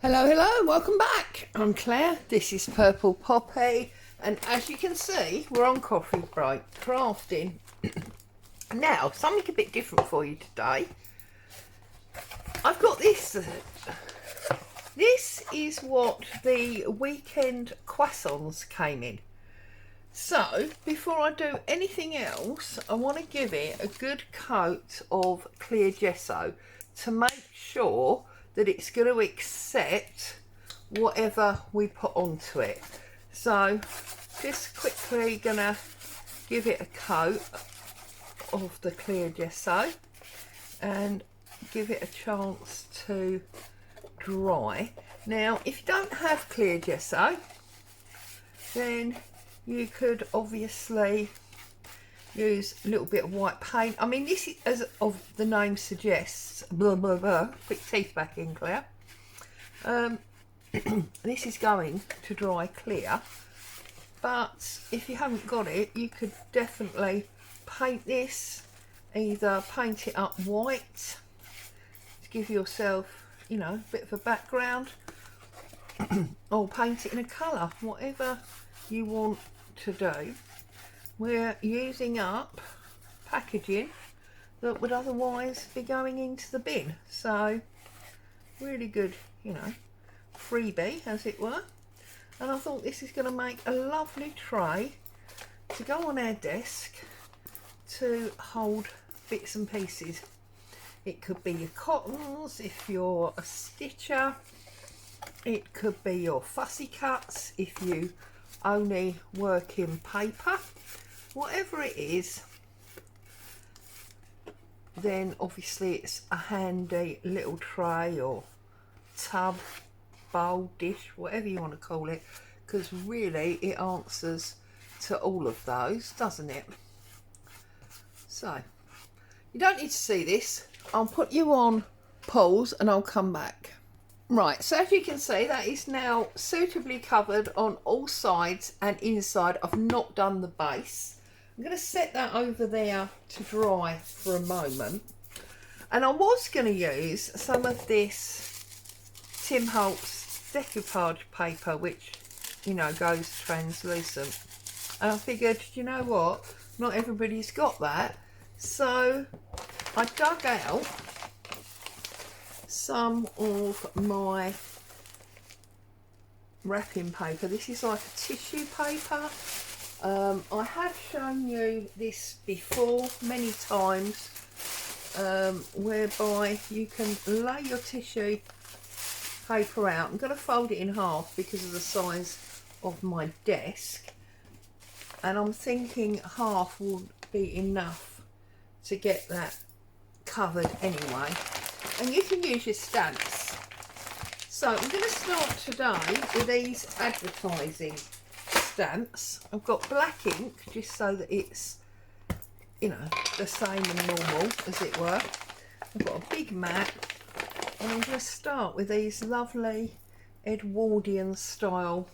Hello, hello, welcome back. I'm Claire, this is Purple Poppy, and as you can see, we're on coffee break, crafting. Now, something a bit different for you today. I've got this. This is what the weekend croissants came in. So, before I do anything else, I want to give it a good coat of clear gesso to make sure that it's going to accept whatever we put onto it. So just quickly gonna give it a coat of the clear gesso and give it a chance to dry. Now if you don't have clear gesso, then you could obviously use a little bit of white paint. I mean, this is, as of the name suggests, blah blah blah, quick teeth back in, Claire. This is going to dry clear, but if you haven't got it, you could definitely paint this, either paint it up white to give yourself, you know, a bit of a background, or paint it in a colour, whatever you want to do. We're using up packaging that would otherwise be going into the bin, so really good, you know, freebie as it were. And I thought this is going to make a lovely tray to go on our desk to hold bits and pieces. It could be your cottons if you're a stitcher, it could be your fussy cuts if you only work in paper. Whatever it is, then obviously it's a handy little tray or tub, bowl, dish, whatever you want to call it, because really it answers to all of those, doesn't it? So you don't need to see this. I'll put you on pause and I'll come back. Right, so as you can see, that is now suitably covered on all sides and inside. I've not done the base. I'm going to set that over there to dry for a moment. And I was going to use some of this Tim Holtz decoupage paper, which, you know, goes translucent. And I figured, you know what, not everybody's got that. So I dug out some of my wrapping paper. This is like a tissue paper. I have shown you this before many times, whereby you can lay your tissue paper out. I'm going to fold it in half because of the size of my desk, and I'm thinking half will be enough to get that covered anyway. And you can use your stamps. So I'm going to start today with these advertising stamps. I've got black ink just so that it's, you know, the same and normal as it were. I've got a big mat, and I'm going to start with these lovely Edwardian style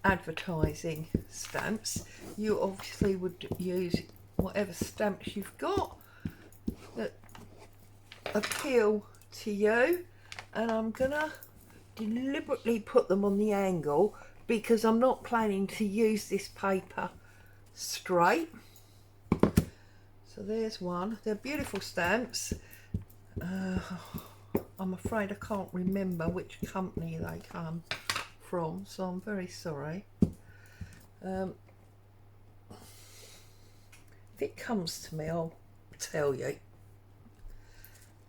advertising stamps. You obviously would use whatever stamps you've got that appeal to you, and I'm gonna deliberately put them on the angle because I'm not planning to use this paper straight. So there's one. They're beautiful stamps. I'm afraid I can't remember which company they come from, so I'm very sorry. If it comes to me, I'll tell you.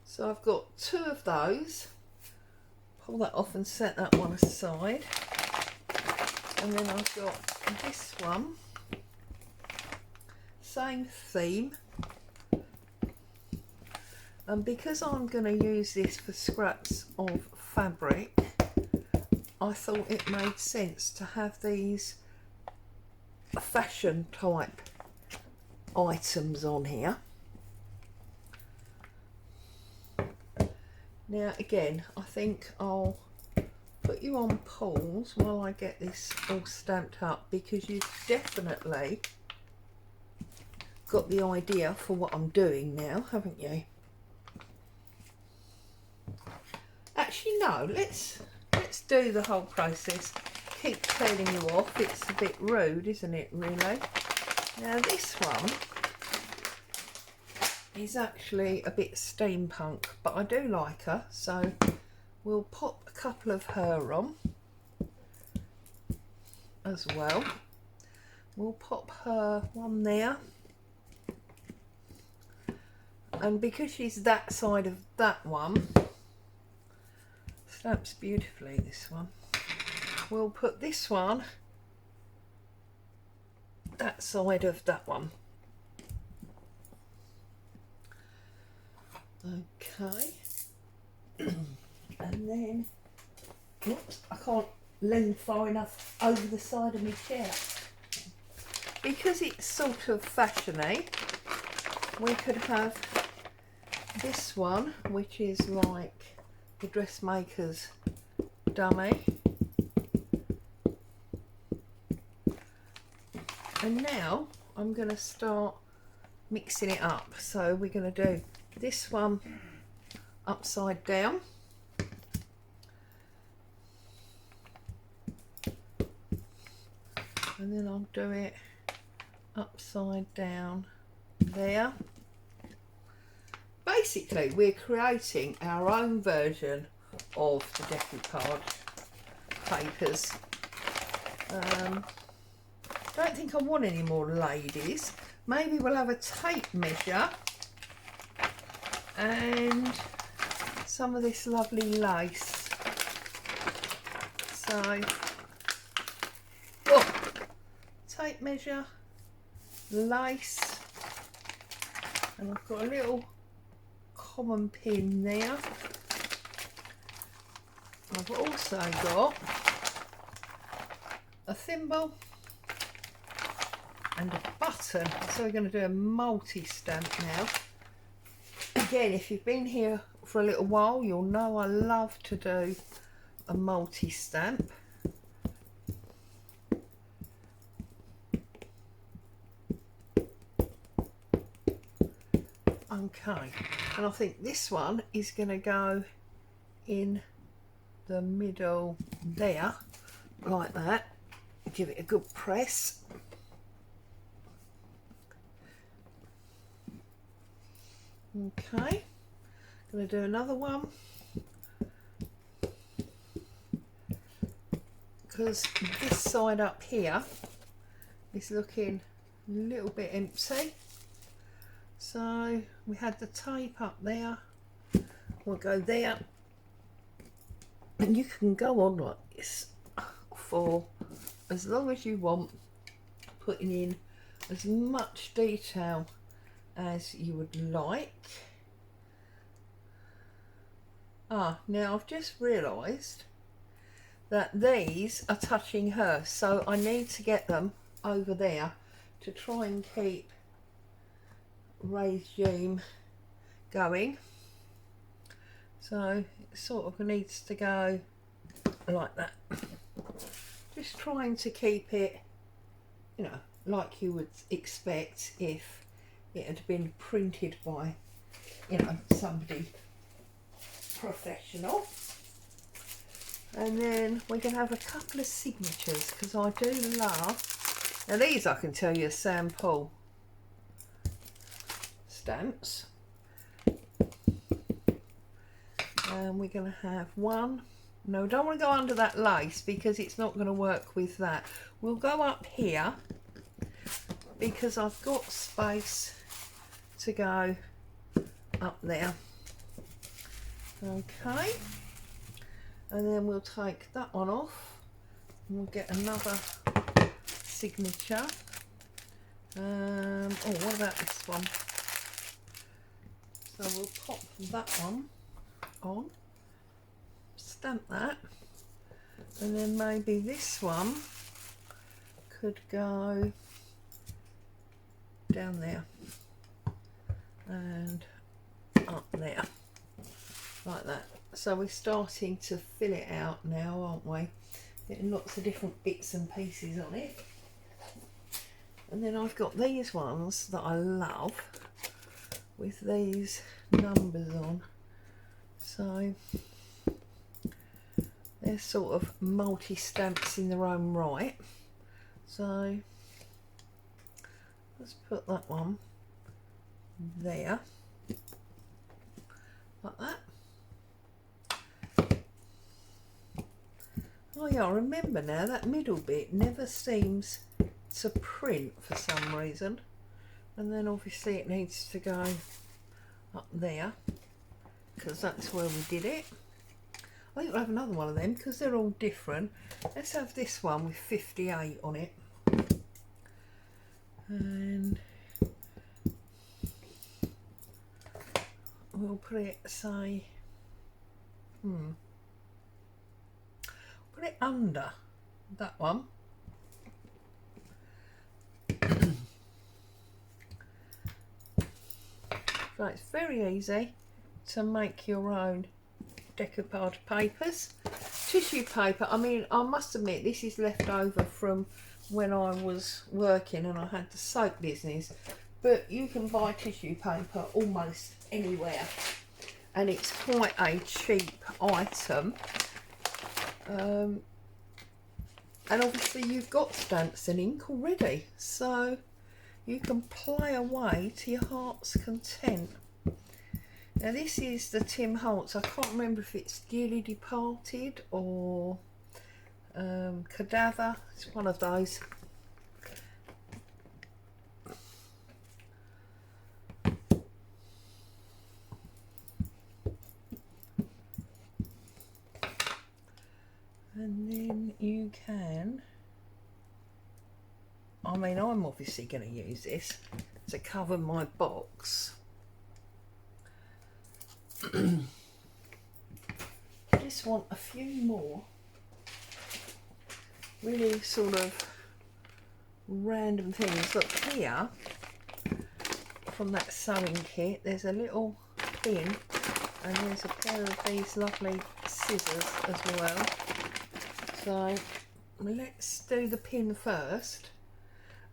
So I've got two of those. Pull that off and set that one aside. And then I've got this one. Same theme. And because I'm going to use this for scraps of fabric, I thought it made sense to have these fashion type items on here. Now again, I think I'll put you on pause while I get this all stamped up, because you've definitely got the idea for what I'm doing now, haven't you? Actually, no, let's do the whole process. Keep telling you off. It's a bit rude, isn't it, really? Now this one is actually a bit steampunk, but I do like her, so we'll pop a couple of her on as well. We'll pop her one there, and because she's that side of that one, stamps beautifully, this one. We'll put this one that side of that one. Okay. And then, oops, I can't lean far enough over the side of my chair. Because it's sort of fashiony, we could have this one, which is like the dressmaker's dummy. And now I'm going to start mixing it up. So we're going to do this one upside down. And then I'll do it upside down there. Basically, we're creating our own version of the decoupage papers. Don't think I want any more ladies. Maybe we'll have a tape measure and some of this lovely lace. So, oh, tape measure, lace, and I've got a little common pin there. I've also got a thimble and a button, so we're going to do a multi-stamp now. Again, if you've been here for a little while, you'll know I love to do a multi-stamp. Okay, and I think this one is going to go in the middle there, like that. Give it a good press. Okay, going to do another one, because this side up here is looking a little bit empty. So we had the tape up there, we'll go there, and you can go on like this for as long as you want, putting in as much detail as you would like. Now I've just realised that these are touching her, so I need to get them over there to try and keep regime going. So it sort of needs to go like that. Just trying to keep it, you know, like you would expect if it had been printed by, you know, somebody professional. And then we're going to have a couple of signatures, because I do love, now these I can tell you are sample stamps. And we're going to have one. No, we don't want to go under that lace because it's not going to work with that. We'll go up here because I've got space to go up there. Okay, and then we'll take that one off and we'll get another signature. Oh, what about this one? So we'll pop that one on, stamp that, and then maybe this one could go down there and up there, like that. So we're starting to fill it out now, aren't we? Getting lots of different bits and pieces on it. And then I've got these ones that I love with these numbers on. So they're sort of multi-stamps in their own right. So let's put that one there, like that. Oh yeah, I remember now, that middle bit never seems to print for some reason. And then obviously it needs to go up there, because that's where we did it. I think we'll have another one of them because they're all different. Let's have this one with 58 on it. And we'll put it, say, put it under that one. So it's very easy to make your own decoupage papers. Tissue paper, I mean, I must admit this is left over from when I was working and I had the soap business, but you can buy tissue paper almost anywhere and it's quite a cheap item. And obviously you've got stamps and ink already, so you can play away to your heart's content. Now this is the Tim Holtz. I can't remember if it's Dearly Departed or Cadaver. It's one of those. And then you can, I mean, I'm obviously going to use this to cover my box. Just want a few more really sort of random things. Look here, from that sewing kit, there's a little pin and there's a pair of these lovely scissors as well. So let's do the pin first,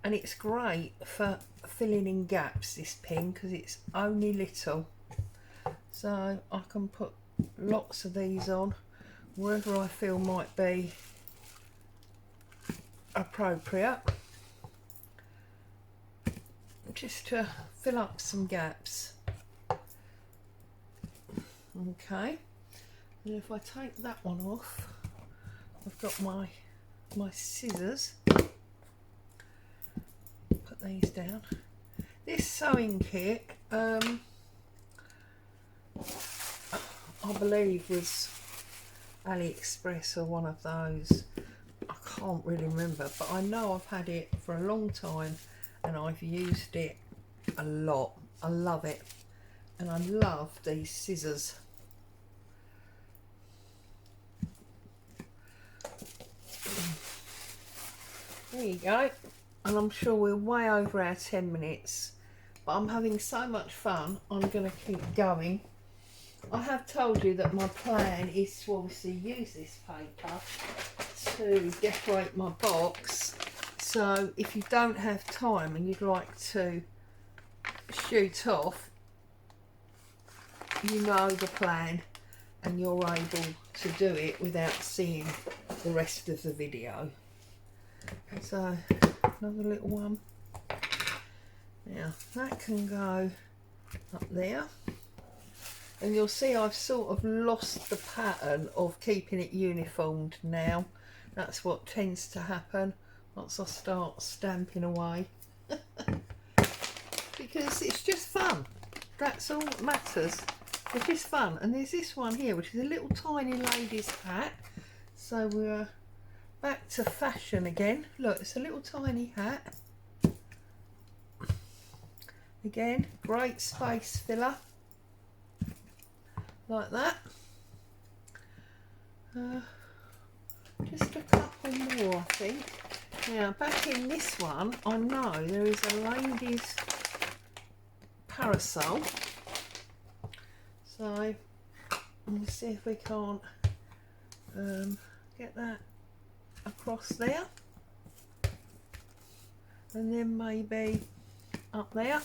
and it's great for filling in gaps, this pin, because it's only little. So I can put lots of these on wherever I feel might be appropriate, just to fill up some gaps. Okay, and if I take that one off, I've got my scissors. Put these down. This sewing kit, I believe was AliExpress or one of those. I can't really remember, but I know I've had it for a long time and I've used it a lot. I love it, and I love these scissors. There you go, and I'm sure we're way over our 10 minutes, but I'm having so much fun, I'm going to keep going. I have told you that my plan is to obviously use this paper to decorate my box, so if you don't have time and you'd like to shoot off, you know the plan and you're able to do it without seeing the rest of the video. So another little one. Now that can go up there, and you'll see I've sort of lost the pattern of keeping it uniformed now. That's what tends to happen once I start stamping away. Because it's just fun, that's all that matters. It's just fun. And there's this one here which is a little tiny lady's hat, so we're back to fashion again. Look, it's a little tiny hat. Again, great space filler, like that. Just a couple more, I think. Now, back in this one, I know there is a lady's parasol. So, we'll see if we can't get that across there. And then maybe up there.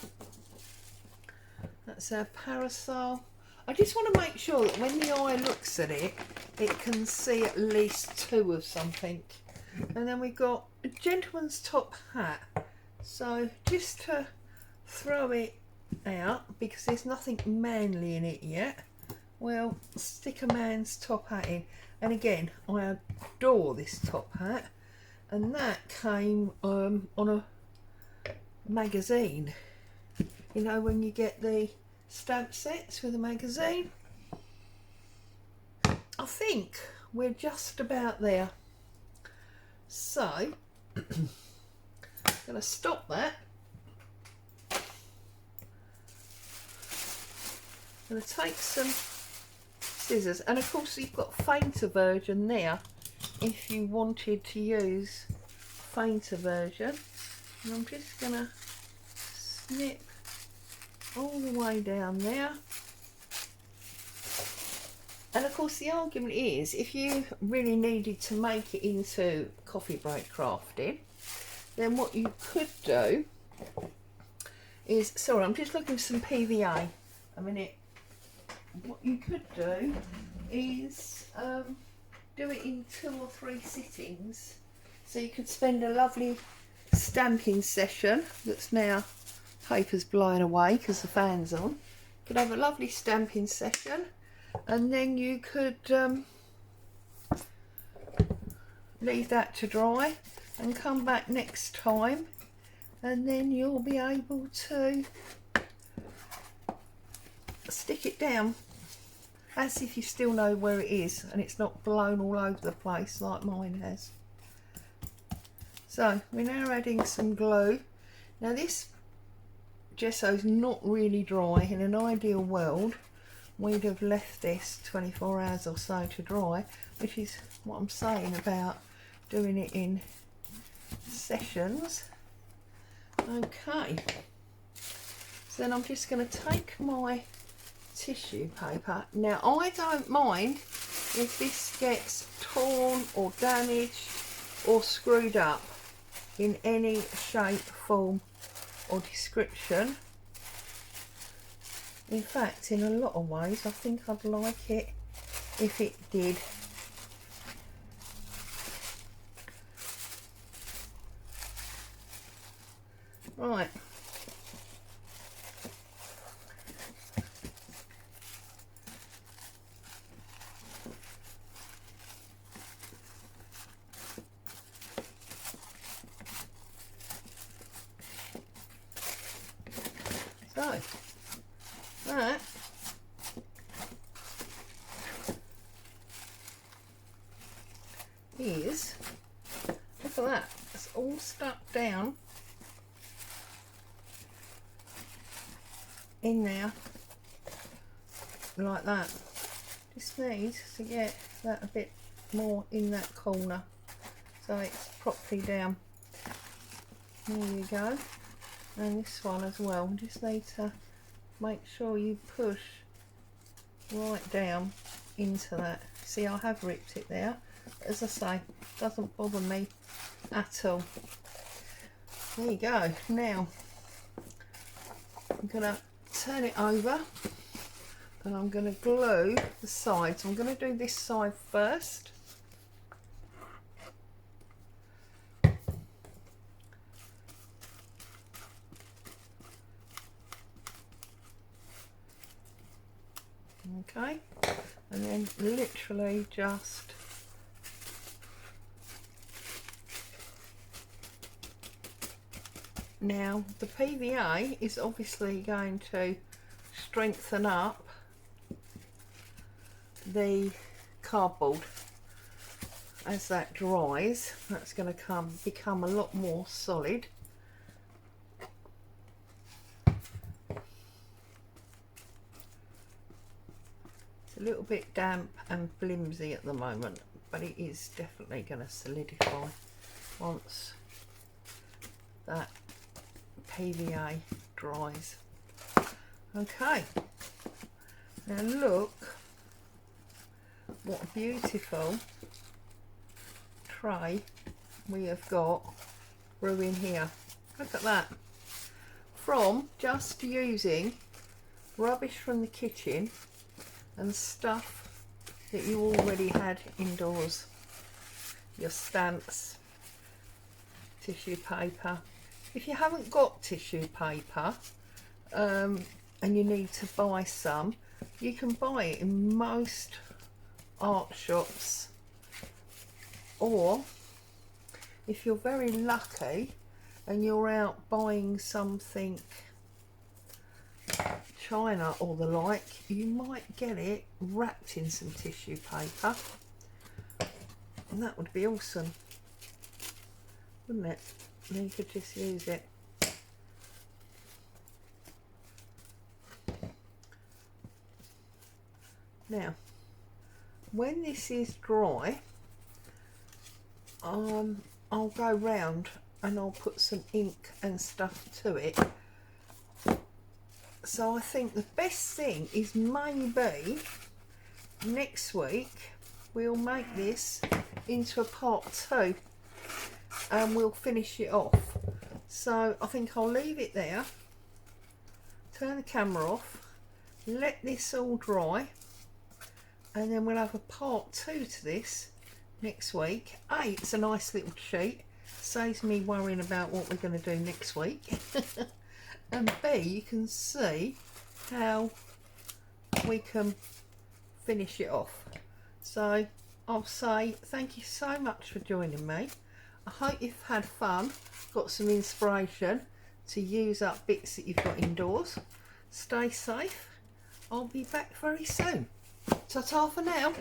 That's our parasol. I just want to make sure that when the eye looks at it, it can see at least two of something. And then we've got a gentleman's top hat. So just to throw it out, because there's nothing manly in it yet, we'll stick a man's top hat in. And again, I adore this top hat, and that came on a magazine. You know, when you get the stamp sets with a magazine. I think we're just about there. So I'm going to stop that. I'm going to take some scissors, and of course you've got fainter version there if you wanted to use fainter version. And I'm just going to snip all the way down there. And of course the argument is, if you really needed to make it into coffee break crafting, then what you could do is, sorry, I'm just looking for some PVA a minute. What you could do is do it in 2 or 3 sittings. So you could spend a lovely stamping session. That's now paper's blowing away because the fan's on. You could have a lovely stamping session, and then you could leave that to dry and come back next time, and then you'll be able to stick it down as if you still know where it is and it's not blown all over the place like mine has. So we're now adding some glue. Now this gesso's not really dry. In an ideal world we'd have left this 24 hours or so to dry, which is what I'm saying about doing it in sessions. Okay, so then I'm just going to take my tissue paper. Now I don't mind if this gets torn or damaged or screwed up in any shape, form or description. In fact, in a lot of ways I think I'd like it if it did. Right. So, that is, look at that, it's all stuck down in there like that. Just need to get that a bit more in that corner so it's properly down. There you go. And this one as well, just need to make sure you push right down into that. See, I have ripped it there, but as I say, doesn't bother me at all. There you go. Now I'm going to turn it over and I'm going to glue the sides. I'm going to do this side first. Okay, and then literally just now the PVA is obviously going to strengthen up the cardboard as that dries. That's going to become a lot more solid. A little bit damp and flimsy at the moment, but it is definitely going to solidify once that PVA dries. Okay, now look what a beautiful tray we have got brewing here. Look at that, from just using rubbish from the kitchen and stuff that you already had indoors. Your stamps, tissue paper. If you haven't got tissue paper and you need to buy some, you can buy it in most art shops, or if you're very lucky and you're out buying something China or the like, you might get it wrapped in some tissue paper, and that would be awesome, wouldn't it? And you could just use it. Now, when this is dry, I'll go round and I'll put some ink and stuff to it. So I think the best thing is maybe next week we'll make this into a part 2 and we'll finish it off. So I think I'll leave it there, turn the camera off, let this all dry, and then we'll have a part 2 to this next week. A, it's a nice little sheet, saves me worrying about what we're going to do next week. And B, you can see how we can finish it off. So I'll say thank you so much for joining me. I hope you've had fun, got some inspiration to use up bits that you've got indoors. Stay safe. I'll be back very soon. Ta-ta for now.